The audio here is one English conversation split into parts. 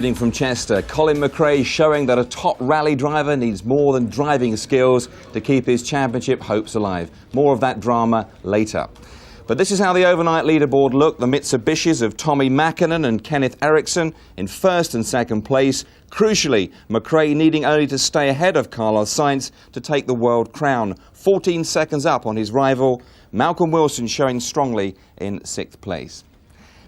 From Chester, Colin McRae showing that a top rally driver needs more than driving skills to keep his championship hopes alive. More of that drama later. But this is how the overnight leaderboard looked. The Mitsubishis of Tommy Mäkinen and Kenneth Eriksson in first and second place. Crucially, McRae needing only to stay ahead of Carlos Sainz to take the world crown. 14 seconds up on his rival. Malcolm Wilson showing strongly in sixth place.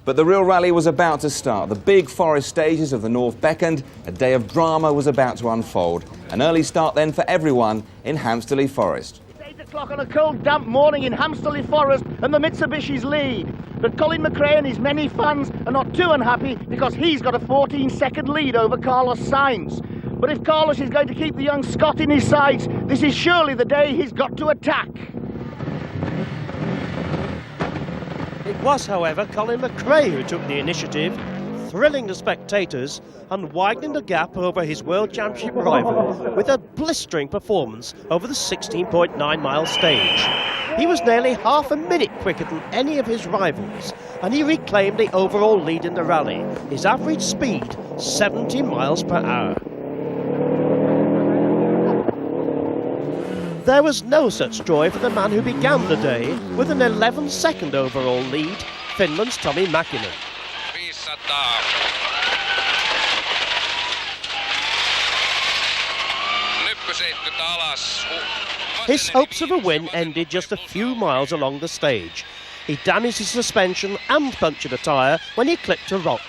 But the real rally was about to start. The big forest stages of the North beckoned. A day of drama was about to unfold. An early start then for everyone in Hampsterley Forest. It's 8 o'clock on a cold, damp morning in Hampsterley Forest and the Mitsubishis lead. But Colin McRae and his many fans are not too unhappy because he's got a 14-second lead over Carlos Sainz. But if Carlos is going to keep the young Scot in his sights, this is surely the day he's got to attack. It was, however, Colin McRae who took the initiative, thrilling the spectators and widening the gap over his World Championship rival with a blistering performance over the 16.9-mile stage. He was nearly half a minute quicker than any of his rivals, and he reclaimed the overall lead in the rally, his average speed 70 miles per hour. There was no such joy for the man who began the day with an 11-second overall lead, Finland's Tommy Mäkinen. His hopes of a win ended just a few miles along the stage. He damaged his suspension and punctured a tyre when he clipped a rock.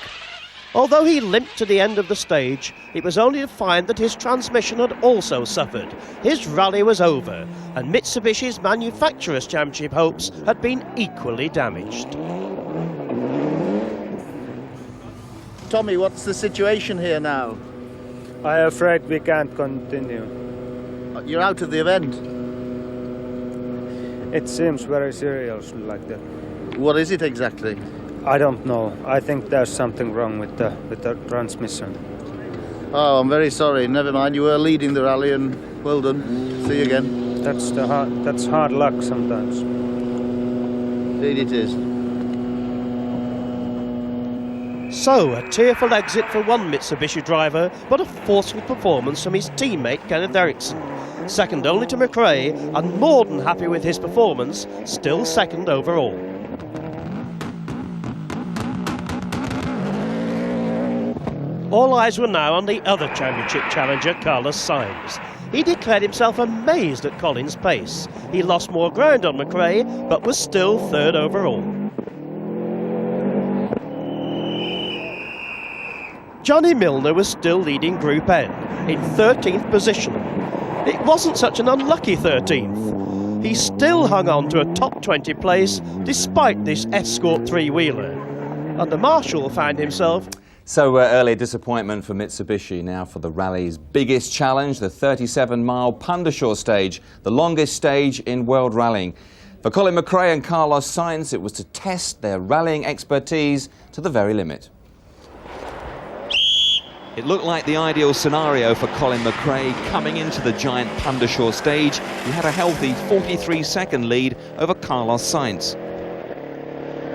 Although he limped to the end of the stage, it was only to find that his transmission had also suffered. His rally was over, and Mitsubishi's Manufacturers' Championship hopes had been equally damaged. Tommy, what's the situation here now? I'm afraid we can't continue. You're out of the event. It seems very serious like that. What is it exactly? I don't know. I think there's something wrong with the transmission. Oh, I'm very sorry. Never mind. You were leading the rally, and well done. See you again. That's hard luck sometimes. Indeed it is. So, a tearful exit for one Mitsubishi driver, but a forceful performance from his teammate Kenneth Eriksson. Second only to McRae, and more than happy with his performance, still second overall. All eyes were now on the other championship challenger, Carlos Sainz. He declared himself amazed at Colin's pace. He lost more ground on McRae, but was still third overall. Johnny Milner was still leading Group N, in 13th position. It wasn't such an unlucky 13th. He still hung on to a top 20 place, despite this Escort three-wheeler. And the Marshal found himself... So early disappointment for Mitsubishi. Now for the rally's biggest challenge, the 37-mile Pundershaw stage, the longest stage in world rallying. For Colin McRae and Carlos Sainz, it was to test their rallying expertise to the very limit. It looked like the ideal scenario for Colin McRae coming into the giant Pundershaw stage. He had a healthy 43-second lead over Carlos Sainz.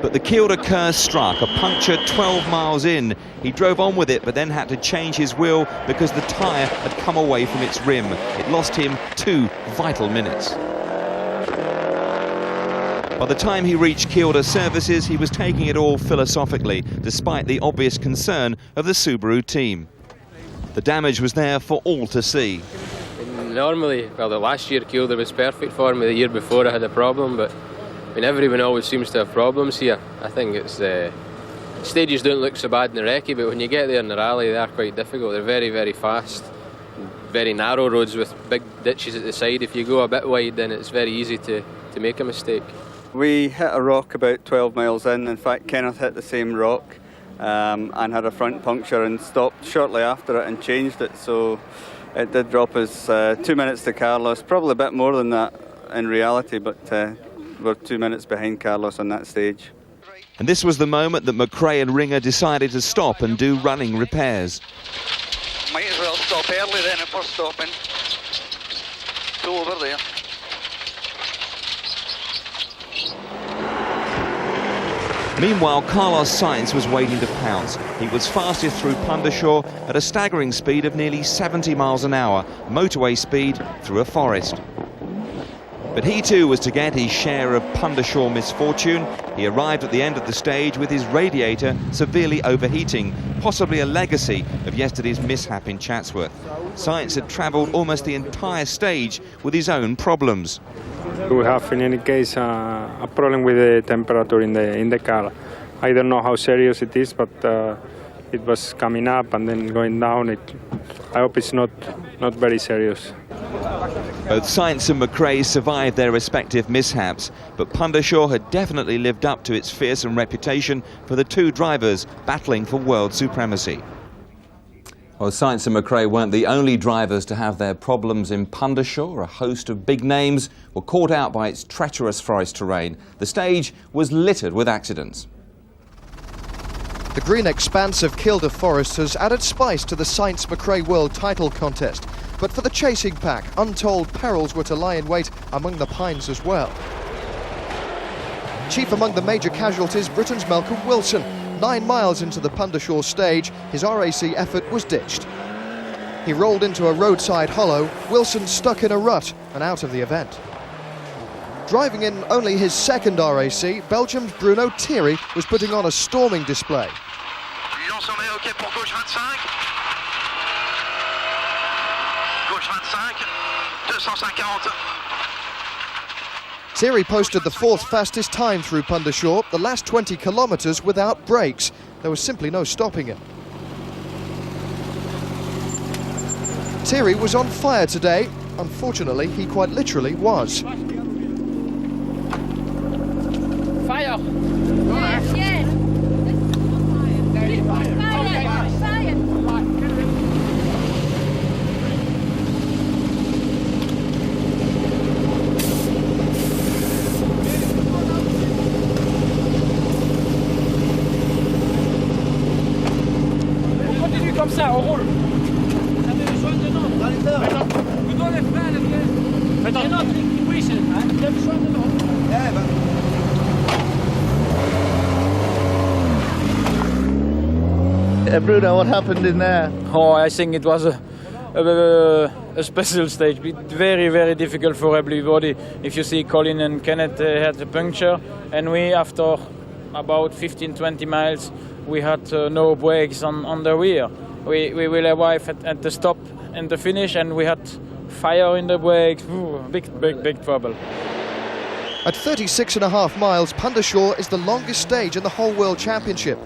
But the Kielder curse struck, a puncture 12 miles in. He drove on with it, but then had to change his wheel because the tyre had come away from its rim. It lost him 2 vital minutes. By the time he reached Kielder services, he was taking it all philosophically, despite the obvious concern of the Subaru team. The damage was there for all to see. Normally, well, the last year Kielder was perfect for me. The year before I had a problem, but I mean, everyone always seems to have problems here. I think it's stages don't look so bad in the recce, but when you get there in the rally, they are quite difficult. They're very, very fast, very narrow roads with big ditches at the side. If you go a bit wide, then it's very easy to make a mistake. We hit a rock about 12 miles in. In fact, Kenneth hit the same rock and had a front puncture and stopped shortly after it and changed it. So it did drop us 2 minutes to Carlos, probably a bit more than that in reality, but we're 2 minutes behind Carlos on that stage. And this was the moment that McRae and Ringer decided to stop and do running repairs. Might as well stop early then if we're stopping. Go over there. Meanwhile, Carlos Sainz was waiting to pounce. He was fastest through Pundershaw at a staggering speed of nearly 70 miles an hour, motorway speed through a forest. But he too was to get his share of Pundershaw misfortune. He arrived at the end of the stage with his radiator severely overheating, possibly a legacy of yesterday's mishap in Chatsworth. Sainz had travelled almost the entire stage with his own problems. We have, in any case, a problem with the temperature in the car. I don't know how serious it is, but it was coming up and then going down. I hope it's not very serious. Both Sainz and McRae survived their respective mishaps, but Pundershaw had definitely lived up to its fearsome reputation for the two drivers battling for world supremacy. Well, Sainz and McRae weren't the only drivers to have their problems in Pundershaw. A host of big names were caught out by its treacherous forest terrain. The stage was littered with accidents. The green expanse of Kielder Forest has added spice to the Sainz-McRae World Title contest. But for the chasing pack, untold perils were to lie in wait among the pines as well. Chief among the major casualties, Britain's Malcolm Wilson. 9 miles into the Pundershaw stage, his RAC effort was ditched. He rolled into a roadside hollow, Wilson stuck in a rut and out of the event. Driving in only his second RAC, Belgium's Bruno Thierry was putting on a storming display. Thierry posted the 4th fastest time through Pundershaw, the last 20 kilometres without brakes. There was simply no stopping him. Thierry was on fire today. Unfortunately, he quite literally was. Fire! Yes, yes! Comme ça, on roule. Ça met le jaune dedans. Dans les heures. Vous donnez les freins, les freins. Faites un autre. Oui, c'est. Il y a le jaune dedans. Bruno, what happened in there? Oh, I think it was a special stage. Very, very difficult for everybody. If you see Colin and Kenneth had a puncture, and we, after about 15-20 miles, we had no brakes on the rear. We will arrive at the stop and the finish, and we had fire in the brakes. Ooh, big trouble. At 36.5 miles, Pundershaw is the longest stage in the whole World Championship.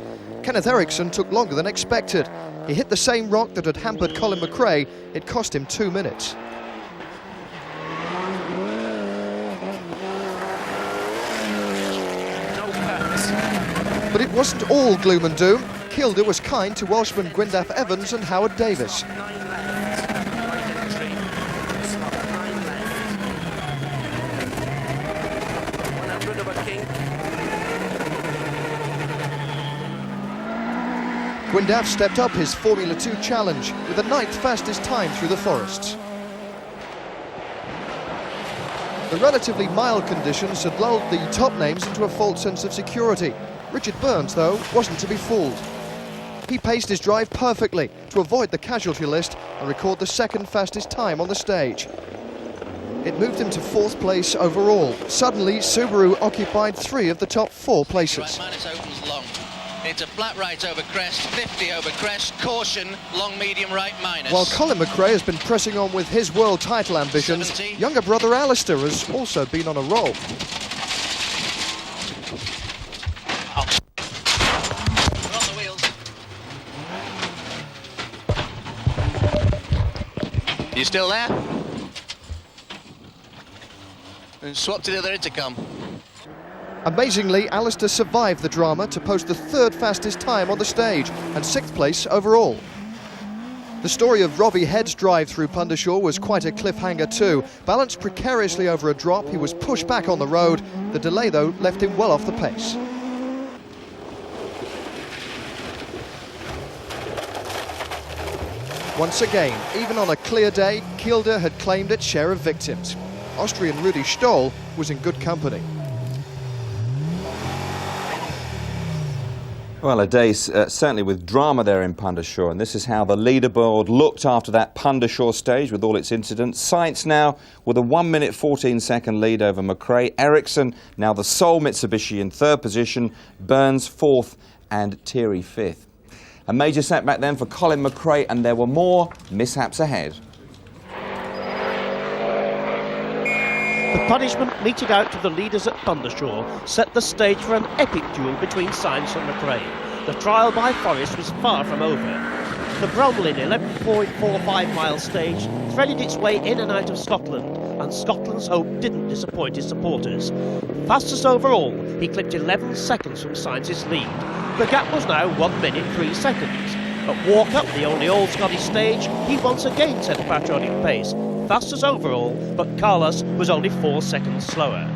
Kenneth Eriksson took longer than expected. He hit the same rock that had hampered Colin McRae. It cost him 2 minutes. But it wasn't all gloom and doom. Kielder was kind to Welshman Gwyndaf Evans and Howard Davis. Gwyndaf stepped up his Formula 2 challenge with the 9th fastest time through the forests. The relatively mild conditions had lulled the top names into a false sense of security. Richard Burns, though, wasn't to be fooled. He paced his drive perfectly to avoid the casualty list and record the 2nd fastest time on the stage. It moved him to 4th place overall. Suddenly, Subaru occupied 3 of the top 4 places. It's a flat right over crest, 50 over crest, caution, long medium right minus. While Colin McRae has been pressing on with his world title ambitions, 70. Younger brother Alistair has also been on a roll. On the wheels. You still there? And swap to the other intercom. Amazingly, Alistair survived the drama to post the 3rd fastest time on the stage and 6th place overall. The story of Robbie Head's drive through Pundershaw was quite a cliffhanger too. Balanced precariously over a drop, he was pushed back on the road. The delay, though, left him well off the pace. Once again, even on a clear day, Kielder had claimed its share of victims. Austrian Rudi Stoll was in good company. Well, a day certainly with drama there in Pundershaw, and this is how the leaderboard looked after that Pundershaw stage with all its incidents. Sainz now with a 1 minute 14 second lead over McRae. Ericsson now the sole Mitsubishi in third position, Burns fourth and Thierry fifth. A major setback then for Colin McRae, and there were more mishaps ahead. The punishment meted out to the leaders at Pundershaw set the stage for an epic duel between Sainz and McRae. The trial by Forest was far from over. The Bromley 11.45 mile stage threaded its way in and out of Scotland, and Scotland's hope didn't disappoint his supporters. Fastest overall, he clipped 11 seconds from Sainz's lead. The gap was now 1 minute 3 seconds. At Walkup, the only old Scottish stage, he once again set a patriotic pace. Fastest overall, but Carlos was only 4 seconds slower.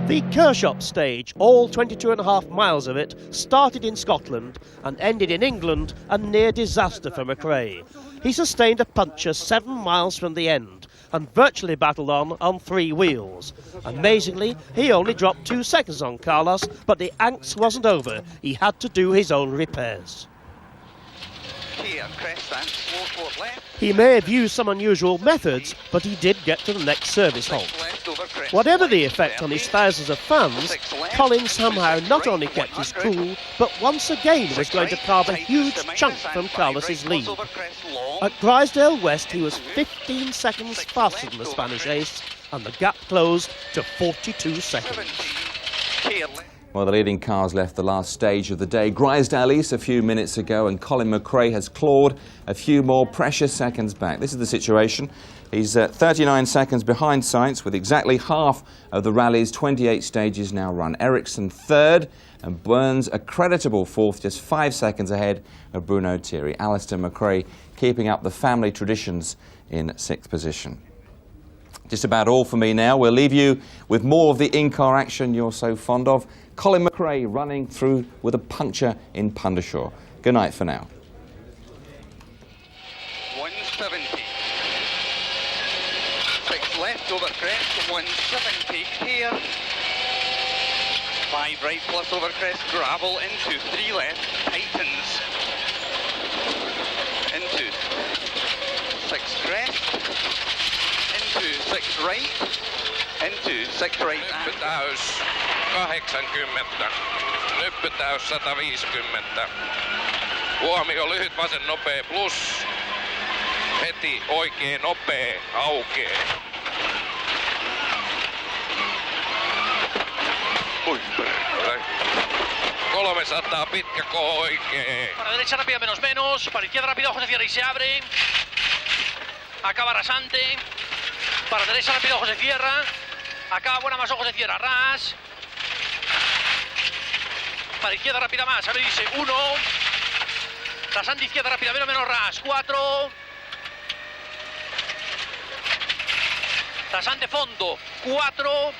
The Kershaw stage, all 22.5 miles of it, started in Scotland and ended in England, a near disaster for McRae. He sustained a puncture 7 miles from the end and virtually battled on 3 wheels. Amazingly, he only dropped 2 seconds on Carlos, but the angst wasn't over. He had to do his own repairs. He may have used some unusual methods, but he did get to the next service halt. Whatever the effect on his thousands of fans, Colin somehow not only kept his cool, but once again was going to carve a huge chunk from Carlos's lead. At Grisdale West, he was 15 seconds faster than the Spanish ace, and the gap closed to 42 seconds. Well, the leading cars left the last stage of the day, Grisdale East, a few minutes ago, and Colin McRae has clawed a few more precious seconds back. This is the situation. He's 39 seconds behind Sainz, with exactly half of the rally's 28 stages now run. Ericsson third, and Burns a creditable fourth, just 5 seconds ahead of Bruno Thierry. Alistair McRae keeping up the family traditions in sixth position. Just about all for me now. We'll leave you with more of the in-car action you're so fond of. Colin McRae running through with a puncture in Pundershaw. Good night for now. 170. 6 left over crest, 170 here. 5 right plus over crest, gravel into 3 left, tightens. Into 6 crest. Into 6 right, into 6 right. Nyppytäys 80, nyppytäys 150. Huomio lyhyt vasen nopea plus. Heti oikein nopea aukee. Ui, 300 pitkä oikee. Para derecha rápida menos menos, para izquierda rápido ojos de cierre y se abre. Acaba rasante. Para derecha rápido ojos de cierra. Acaba buena más ojos de cierra. Ras. Para izquierda rápida más. Abre dice 1. Rasante izquierda rápida menos ras. 4. Rasante fondo. 4.